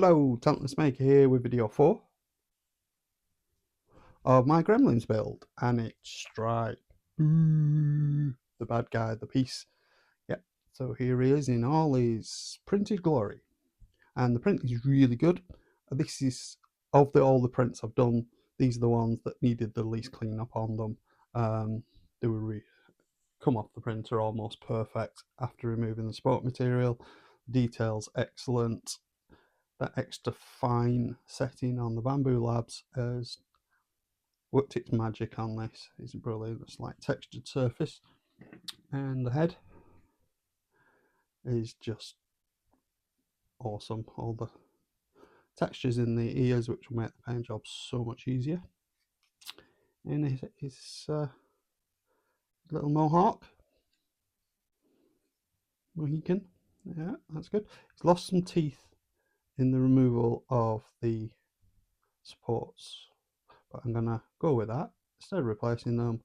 Hello, Talentless Maker here with video 4 of my Gremlins build, and it's Stripe, the bad guy, the piece. Yep, so here he is in all his printed glory, and the print is really good. This is, of all the prints I've done, these are the ones that needed the least cleanup on them. They were come off the printer almost perfect after removing the sport material. Details excellent. That extra fine setting on the Bamboo Labs has worked its magic on this. It's brilliant. It's like textured surface, and the head is just awesome. All the textures in the ears, which will make the paint job so much easier. And his little mohawk, Mohican. Yeah, that's good. He's lost some teeth in the removal of the supports, but I'm gonna go with that. Instead of replacing them,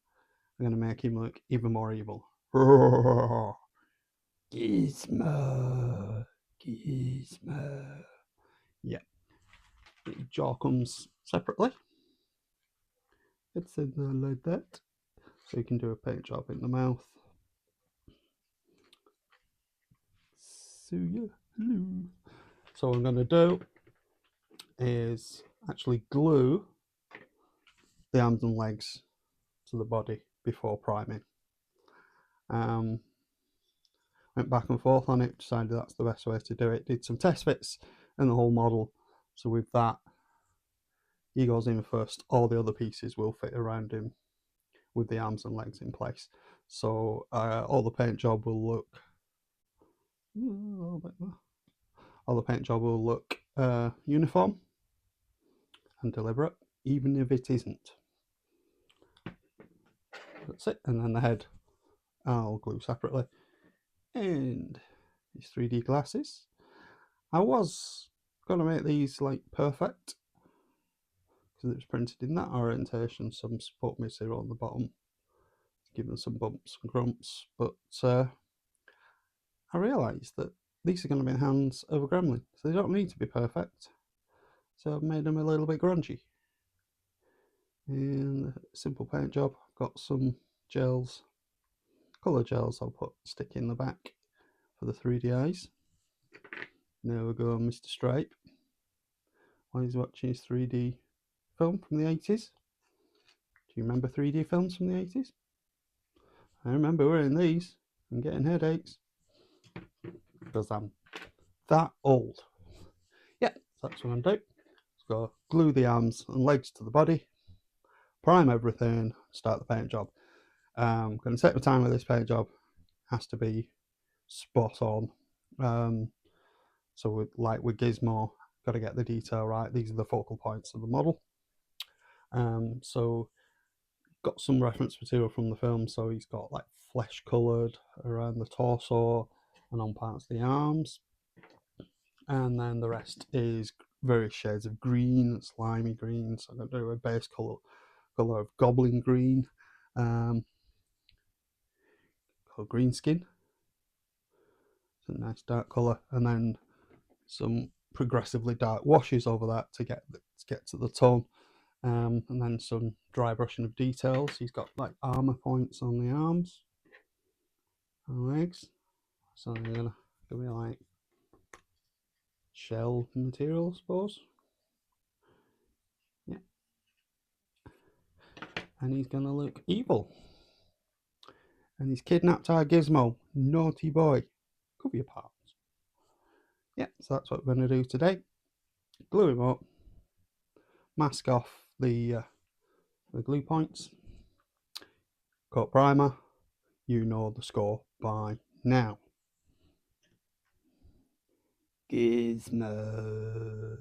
I'm gonna make him look even more evil. Gizmo, Gizmo. Yeah, the jaw comes separately. It's in there like that, so you can do a paint job in the mouth. So yeah, hello. So what I'm gonna do is actually glue the arms and legs to the body before priming. Went back and forth on it, decided that's the best way to do it. Did some test fits and the whole model. So with that, he goes in first. All the other pieces will fit around him with the arms and legs in place. So all the paint job will look uniform and deliberate, even if it isn't. That's it. And then the head I'll glue separately. And these 3D glasses. I was going to make these like perfect because it was printed in that orientation, some support material on the bottom, given some bumps and grumps, but I realised that these are going to be in the hands of a gremlin, so they don't need to be perfect. So I've made them a little bit grungy. And simple paint job. I've got some gels, colour gels I'll stick in the back for the 3D eyes. There we go, Mr. Stripe. While he's watching his 3D film from the 80s. Do you remember 3D films from the 80s? I remember wearing these and getting headaches because I'm that old. Yeah, so that's what I'm doing. Let's go glue the arms and legs to the body, prime everything, start the paint job. I'm going to take my time with this paint job. Has to be spot on. So like with Gizmo, got to get the detail right. These are the focal points of the model. So got some reference material from the film, so he's got like flesh coloured around the torso and on parts of the arms, and then the rest is various shades of green, slimy green. So I'm going to do a base colour of goblin green, called green skin. It's a nice dark colour, and then some progressively dark washes over that to get to the tone. And then some dry brushing of details. He's got like armor points on the arms and legs, so they're gonna be like shell material, I suppose. Yeah, and he's gonna look evil. And he's kidnapped our Gizmo, naughty boy. Cover your parts. Yeah, so that's what we're gonna do today. Glue him up, mask off the glue points, coat primer. You know the score by now. Gizmo.